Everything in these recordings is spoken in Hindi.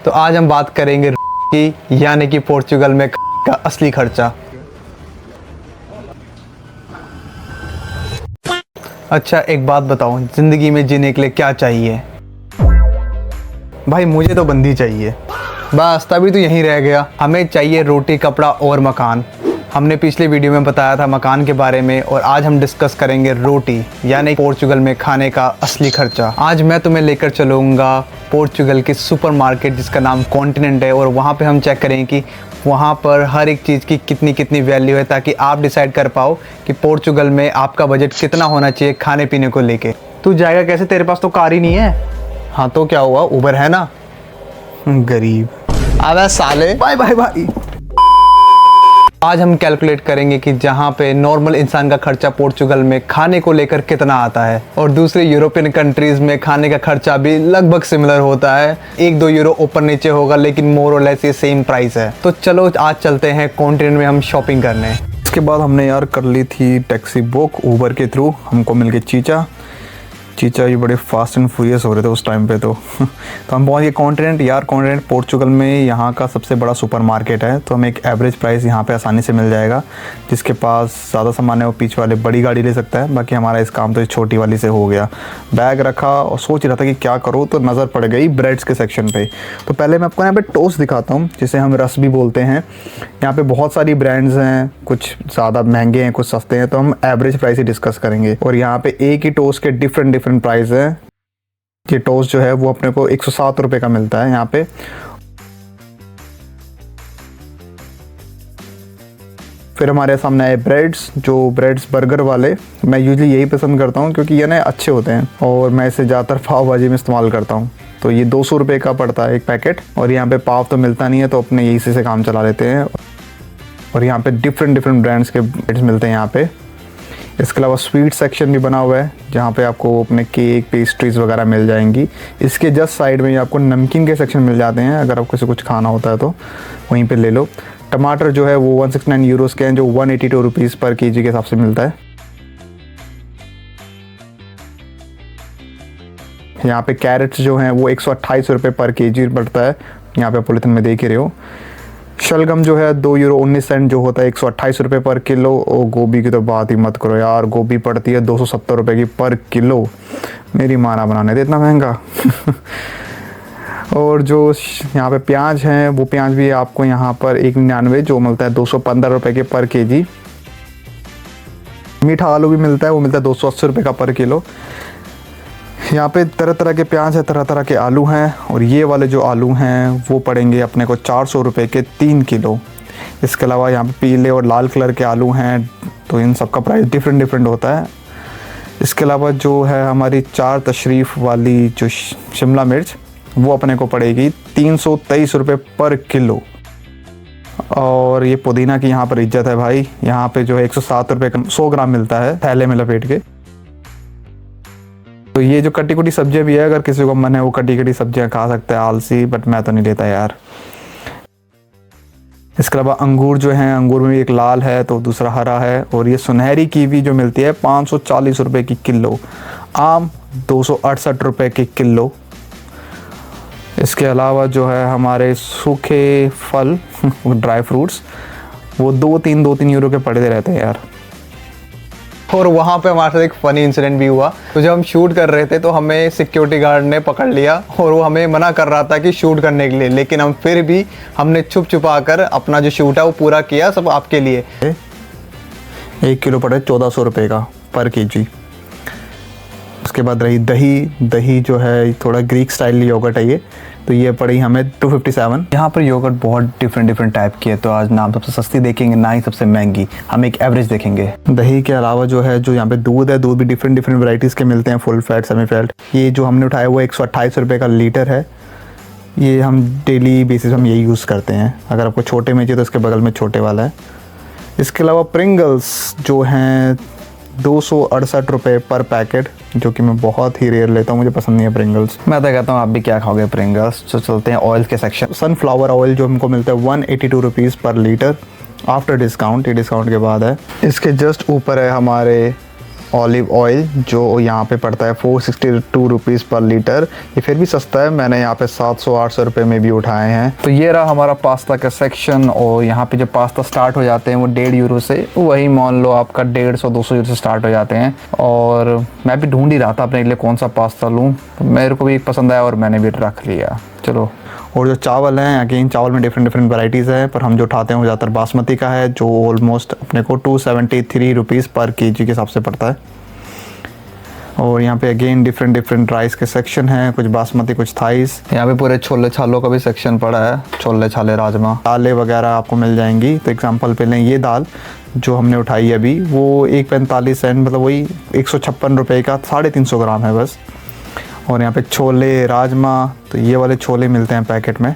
तो आज हम बात करेंगे की यानी कि पोर्चुगल में का असली खर्चा। अच्छा एक बात बताओ, जिंदगी में जीने के लिए क्या चाहिए? भाई मुझे तो बंदी चाहिए, बस तभी तो यहीं रह गया। हमें चाहिए रोटी, कपड़ा और मकान। हमने पिछले वीडियो में बताया था मकान के बारे में, और आज हम डिस्कस करेंगे रोटी यानी पोर्चुगल में खाने का असली खर्चा। आज मैं तुम्हें लेकर चलूँगा पोर्चुगल की सुपरमार्केट जिसका नाम कॉन्टिनेंट है, और वहाँ पे हम चेक करें कि वहाँ पर हर एक चीज़ की कितनी कितनी वैल्यू है, ताकि आप डिसाइड कर पाओ कि पोर्चुगल में आपका बजट कितना होना चाहिए खाने पीने को लेके। तू जाएगा कैसे? तेरे पास तो कार ही नहीं है। हाँ तो क्या हुआ, उबर है ना। गरीब। अबे साले, बाय बाय बाय। आज हम कैलकुलेट करेंगे कि जहाँ पे नॉर्मल इंसान का खर्चा पोर्चुगल में खाने को लेकर कितना आता है, और दूसरे यूरोपियन कंट्रीज में खाने का खर्चा भी लगभग सिमिलर होता है। 1-2 यूरो ऊपर नीचे होगा, लेकिन मोर और लेस ये सेम प्राइस है। तो चलो आज चलते हैं कॉन्टिनेंट में हम शॉपिंग करने। इसके बाद हमने यार कर ली थी टैक्सी बुक उबर के थ्रू। हमको मिल गए चीचा ये बड़े फास्ट एंड फ्यूरियस हो रहे थे उस टाइम पे। तो हम पहुंच गए कॉन्टिनेंट। यार कॉन्टिनेंट पोर्चुगल में यहाँ का सबसे बड़ा सुपरमार्केट है, तो हमें एक एवरेज प्राइस यहाँ पे आसानी से मिल जाएगा। जिसके पास ज़्यादा सामान है वो पीछे वाले बड़ी गाड़ी ले सकता है, बाकी हमारा इस काम तो इस छोटी वाली से हो गया। बैग रखा और सोच रहा था कि क्या करूँ, तो नज़र पड़ गई ब्रेड्स के सेक्शन पे। तो पहले मैं आपको यहाँ पे टोस्ट दिखाता हूँ, जिसे हम रस भी बोलते हैं। यहाँ पे बहुत सारी ब्रांड्स हैं, कुछ ज़्यादा महंगे हैं, कुछ सस्ते हैं, तो हम एवरेज प्राइस ही डिस्कस करेंगे। और यहाँ पे एक ही टोस्ट के डिफरेंट प्राइस है। ये टोस्ट जो है वो अपने को 107 रुपये का मिलता है यहाँ पे। फिर हमारे सामने आए ब्रेड्स, जो ब्रेड्स बर्गर वाले। मैं यूजुअली यही पसंद करता हूँ क्योंकि ये ना अच्छे होते हैं, और मैं इसे ज़्यादातर पाव भाजी में इस्तेमाल करता हूँ। तो ये 200 रुपये का पड़ता है एक पैकेट, और यहाँ पे पाव तो मिलता नहीं है, तो अपने यही से काम चला लेते हैं। और यहाँ पे डिफरेंट ब्रांड्स के ब्रेड्स मिलते हैं यहाँ पे। इसके अलावा स्वीट सेक्शन भी बना हुआ है, जहाँ पे आपको अपने केक, पेस्ट्रीज वगैरह मिल जाएंगी। इसके जस्ट साइड में आपको नमकीन के सेक्शन मिल जाते हैं, अगर आपको कुछ खाना होता है तो वहीं पे ले लो। टमाटर जो है वो 169 यूरोस के हैं, जो 182 रुपीज़ पर केजी के हिसाब से मिलता है। यहाँ पे कैरेट्स जो हैं वो 128 रुपये पर केजी पड़ता है, यहाँ पे पॉलिथीन में देख ही रहे हो। शलगम जो है 2 यूरो 19 सेंट जो होता है 128 रुपये पर किलो। और गोभी की तो बात ही मत करो यार, गोभी पड़ती है 270 रुपये की पर किलो। मेरी माँ ना बनाने दे इतना महंगा। और जो यहाँ पे प्याज हैं, वो प्याज भी आपको यहाँ पर 199 जो मिलता है 215 रुपये के पर केजी। मीठा आलू भी मिलता है, वो मिलता है 280 रुपये का पर किलो। यहाँ पे तरह तरह के प्याज है, तरह तरह के आलू हैं, और ये वाले जो आलू हैं वो पड़ेंगे अपने को 400 रुपये के 3 किलो। इसके अलावा यहाँ पे पीले और लाल कलर के आलू हैं, तो इन सब का प्राइस डिफरेंट होता है। इसके अलावा जो है हमारी 4 तशरीफ़ वाली जो शिमला मिर्च, वो अपने को पड़ेगी 323 रुपये पर किलो। और ये पुदीना की यहाँ पर इज्जत है भाई, यहाँ पे जो है 107 रुपये का 100 ग्राम मिलता है थैले में लपेट के। तो ये जो कटी कुटी सब्जियां भी है, अगर किसी को मन है वो कटी कटी सब्जियां खा सकता है, आलसी, बट मैं तो नहीं लेता यार। इसके अलावा अंगूर जो हैं, अंगूर में भी एक लाल है तो दूसरा हरा है। और ये सुनहरी कीवी जो मिलती है 540 रुपये की किलो। आम 268 रुपये की किलो। इसके अलावा जो है हमारे सूखे फल ड्राई फ्रूट्स, वो 2-3 यूरो के पड़े रहते हैं यार। और वहाँ पे हमारे साथ एक फ़नी इंसिडेंट भी हुआ। तो जब हम शूट कर रहे थे तो हमें सिक्योरिटी गार्ड ने पकड़ लिया, और वो हमें मना कर रहा था कि शूट करने के लिए, लेकिन हम फिर भी हमने छुपा कर अपना जो शूट है वो पूरा किया, सब आपके लिए। 1 किलो पड़े 1400 रुपये का पर केजी। उसके बाद रही दही जो है थोड़ा ग्रीक स्टाइल योगर्ट है ये, तो ये पड़ी हमें 257। यहाँ पर योगर्ट बहुत डिफरेंट टाइप की है, तो आज ना हम सबसे सस्ती देखेंगे ना ही सबसे महंगी, हम एक एवरेज देखेंगे। दही के अलावा जो है जो यहाँ पे दूध है, दूध भी डिफरेंट वैरायटीज़ के मिलते हैं, फुल फैट, सेमी फैट। ये जो हमने उठाया वो 128 रुपये का लीटर है। ये हम डेली बेसिस हम यही यूज़ करते हैं। अगर आपको छोटे में चाहिए तो इसके बगल में छोटे वाला है। इसके अलावा प्रिंगल्स जो हैं 268 रुपये पर पैकेट, जो कि मैं बहुत ही रेयर लेता हूँ, मुझे पसंद नहीं है प्रिंगल्स। मैं तो कहता हूँ आप भी क्या खाओगे प्रिंगल्स। तो चलते हैं ऑयल के सेक्शन। सनफ्लावर ऑयल जो हमको मिलता है 182 रुपीज़ पर लीटर आफ्टर डिस्काउंट, ये डिस्काउंट के बाद है। इसके जस्ट ऊपर है हमारे ऑलिव ऑयल जो यहाँ पे पड़ता है 462 रुपीज़ पर लीटर। ये फिर भी सस्ता है, मैंने यहाँ पे 700-800 रुपये में भी उठाए हैं। तो ये रहा हमारा पास्ता का सेक्शन। और यहाँ पे जो पास्ता स्टार्ट हो जाते हैं वो 1.5 यूरो से, वही मान लो आपका 150-200 यूरो से स्टार्ट हो जाते हैं। और मैं भी ढूंढ ही रहा था अपने लिए कौन सा पास्ता लूँ, तो मेरे को भी पसंद आया और मैंने भी रख लिया। चलो। और जो चावल हैं, अगेन चावल में डिफरेंट वैराइटीज़ है, पर हम जो उठाते हैं वो ज़्यादातर बासमती का है, जो ऑलमोस्ट अपने को 273 रुपीज़ पर केजी के हिसाब से पड़ता है। और यहाँ पे अगेन डिफरेंट राइस के सेक्शन हैं, कुछ बासमती, कुछ थाइस। यहाँ पे पूरे छोले छालों का भी सेक्शन पड़ा है, छोले छाले, राजमा, दालें वगैरह आपको मिल जाएंगी। तो एग्जांपल पे लें, ये दाल जो हमने उठाई अभी वो 1.45 सेंट, मतलब वही 156 रुपये का 350 ग्राम है बस। और यहाँ पे छोले, राजमा, तो ये वाले छोले मिलते हैं पैकेट में।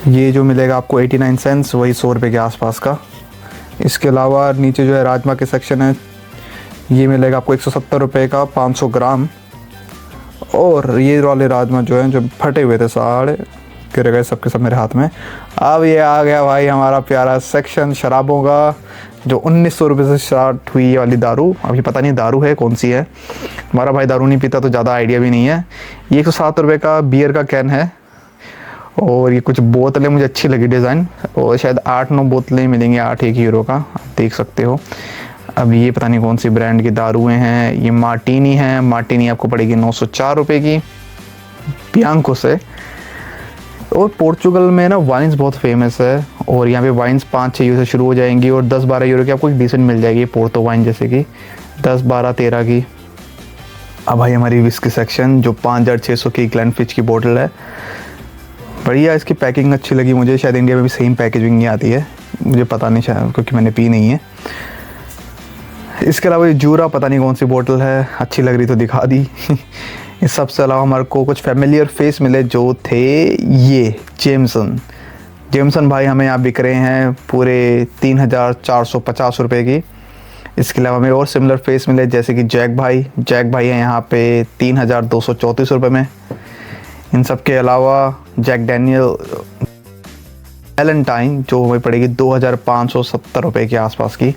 ये जो मिलेगा आपको 89 सेंट्स, वही 100 रुपये के आसपास का। इसके अलावा नीचे जो है राजमा के सेक्शन है, ये मिलेगा आपको 170 रुपये का 500 ग्राम। और ये वाले राजमा जो हैं, जो फटे हुए थे सारे, गिर गए सबके सब मेरे हाथ में। अब ये आ गया भाई हमारा प्यारा सेक्शन शराबों का, जो 1900 रुपये से स्टार्ट हुई ये वाली दारू। अभी पता नहीं दारू है कौन सी है, हमारा भाई दारू नहीं पीता तो ज़्यादा आइडिया भी नहीं है। ये 107 रुपये का बियर का कैन है। और ये कुछ बोतलें मुझे अच्छी लगी डिज़ाइन, और शायद 8-9 बोतलें मिलेंगी 8-1 यूरो का, आप देख सकते हो। अब ये पता नहीं कौन सी ब्रांड की दारुएँ हैं। ये मार्टिनी है, मार्टिनी आपको पड़ेगी 904 रुपये की बियांको से। और पोर्चुगल में ना वाइन्स बहुत फेमस है, और यहाँ पे वाइन्स 5-6 यूरो से शुरू हो जाएंगी और 10-12 यूरो की आपको एक डिसेंट मिल जाएगी पोर्तो वाइन, जैसे कि 10-12-13 की। अब भाई हमारी विस्की सेक्शन, जो 5600 की ग्लेनफिच की बोतल है, बढ़िया। इसकी पैकिंग अच्छी लगी मुझे, शायद इंडिया में भी सेम पैकेजिंग नहीं आती है, मुझे पता नहीं शायद, क्योंकि मैंने पी नहीं है। इसके अलावा ये जूरा पता नहीं कौन सी बोतल है, अच्छी लग रही तो दिखा दी। इस सबसे अलावा हमारे को कुछ फेमिलियर फेस मिले, जो थे ये जेमसन भाई हमें यहाँ बिक रहे हैं पूरे 3450 रुपये की। इसके अलावा हमें और सिमिलर फेस मिले, जैसे कि जैक भाई है यहाँ पे 3234 रुपये में। इन सब के अलावा जैक डैनियल वैलेंटाइन, जो हमें पड़ेगी 2570 रुपये के आसपास की।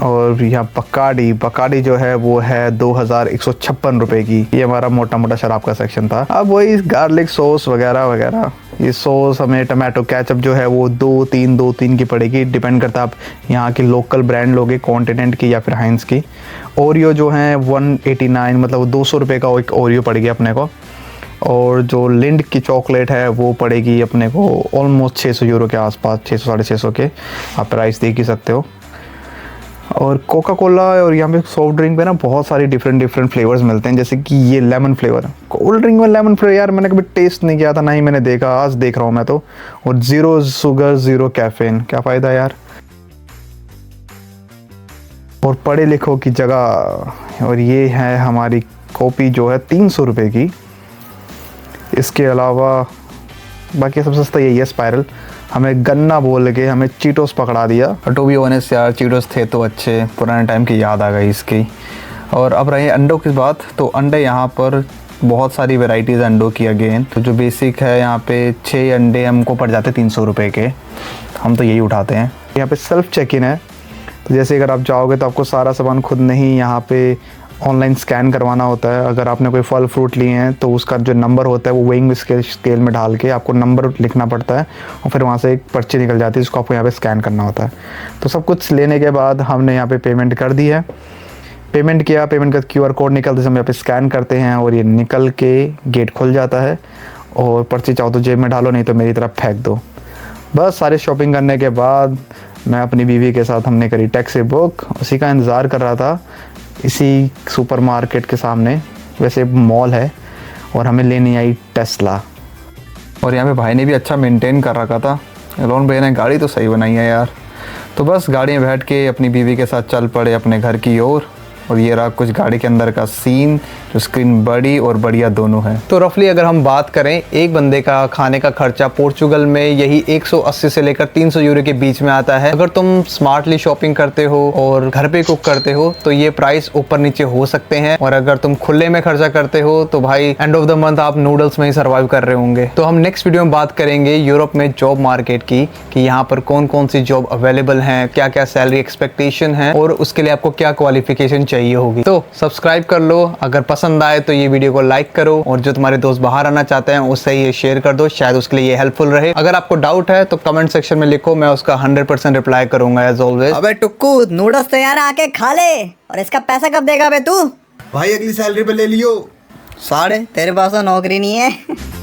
और यहाँ बकाडी जो है वो है 2156 रुपये की। ये हमारा मोटा शराब का सेक्शन था। अब वही गार्लिक सॉस वगैरह, ये सॉस हमें टमाटो केचप जो है वो 2-3 की पड़ेगी, डिपेंड करता है आप यहाँ की लोकल ब्रांड लोगे, कॉन्टिनेंट की या फिर हाइंस की। ओरियो जो है 189, मतलब 200 रुपये का एक ओरियो पड़ेगी अपने को। और जो लिंड की चॉकलेट है वो पड़ेगी अपने को ऑलमोस्ट 600 यूरो के आसपास, 600-650 के आप प्राइस देख ही सकते हो। और कोका कोला और यहाँ पे सॉफ्ट ड्रिंक पे ना बहुत सारी डिफरेंट फ्लेवर्स मिलते हैं, जैसे कि ये लेमन फ्लेवर, कोल्ड ड्रिंक में लेमन फ्लेवर यार मैंने कभी टेस्ट नहीं किया था, ना ही मैंने देखा, आज देख रहा हूँ मैं तो। और 0 शुगर 0 कैफीन, क्या फ़ायदा यार। और पढ़े लिखो की जगह। और ये है हमारी कॉपी जो है 300 रुपये की। इसके अलावा बाकी सब सस्ता यही है स्पाइरल। हमें गन्ना बोल के हमें चीटोस पकड़ा दिया। टू बी ऑनेस्ट यार, चीटोस थे तो अच्छे, पुराने टाइम की याद आ गई इसकी। और अब रही अंडों की बात, तो अंडे यहाँ पर बहुत सारी वेराइटीज़ अंडों की अगेन। तो जो बेसिक है यहाँ पे 6 अंडे हमको पड़ जाते 300 रुपये के, हम तो यही उठाते हैं। यहाँ पे सेल्फ चेक इन है, तो जैसे अगर आप जाओगे तो आपको सारा सामान खुद नहीं यहाँ पे ऑनलाइन स्कैन करवाना होता है। अगर आपने कोई फल फ्रूट लिए हैं तो उसका जो नंबर होता है वो वेइंग स्केल में डाल के आपको नंबर लिखना पड़ता है, और फिर वहाँ से एक पर्ची निकल जाती है जिसको आपको यहाँ पे स्कैन करना होता है। तो सब कुछ लेने के बाद हमने यहाँ पे पेमेंट कर दी है। पेमेंट किया, पेमेंट का QR कोड निकलते से हम यहाँ पे स्कैन करते हैं और ये निकल के गेट खुल जाता है। और पर्ची चाहो तो जेब में डालो, नहीं तो मेरी तरफ फेंक दो। बस सारी शॉपिंग करने के बाद मैं अपनी बीवी के साथ हमने करी टैक्सी बुक। उसी का इंतज़ार कर रहा था इसी सुपरमार्केट के सामने, वैसे मॉल है, और हमें लेने आई टेस्ला। और यहाँ पे भाई ने भी अच्छा मेंटेन कर रखा था, एलोन भैया ने गाड़ी तो सही बनाई है यार। तो बस गाड़ी में बैठ के अपनी बीवी के साथ चल पड़े अपने घर की ओर। और ये रहा कुछ गाड़ी के अंदर का सीन, जो स्क्रीन बड़ी और बढ़िया दोनों है। तो रफली अगर हम बात करें एक बंदे का खाने का खर्चा पोर्चुगल में यही 180 से लेकर 300 यूरो के बीच में आता है। अगर तुम स्मार्टली शॉपिंग करते हो और घर पे कुक करते हो तो ये प्राइस ऊपर नीचे हो सकते हैं, और अगर तुम खुले में खर्चा करते हो तो भाई एंड ऑफ द मंथ आप नूडल्स में ही सर्वाइव कर रहे होंगे। तो हम नेक्स्ट वीडियो में बात करेंगे यूरोप में जॉब मार्केट की, कि यहाँ पर कौन कौन सी जॉब अवेलेबल हैं, क्या क्या सैलरी एक्सपेक्टेशन है और उसके लिए आपको क्या क्वालिफिकेशन चाहिए होगी। तो सब्सक्राइब कर लो, अगर पसंद आए तो ये वीडियो को लाइक करो, और जो तुम्हारे दोस्त बाहर आना चाहते हैं उससे ये शेयर कर दो, शायद उसके लिए ये हेल्पफुल रहे। अगर आपको डाउट है तो कमेंट सेक्शन में लिखो, मैं उसका 100% रिप्लाई करूंगा एज ऑलवेज। अबे टुक्कू, नूडल्स तो यार आके खा ले, और इसका पैसा कब देगा बे तू? भाई अगली सैलरी पे ले लियो। साढ़े तेरे पास तो नौकरी नहीं है।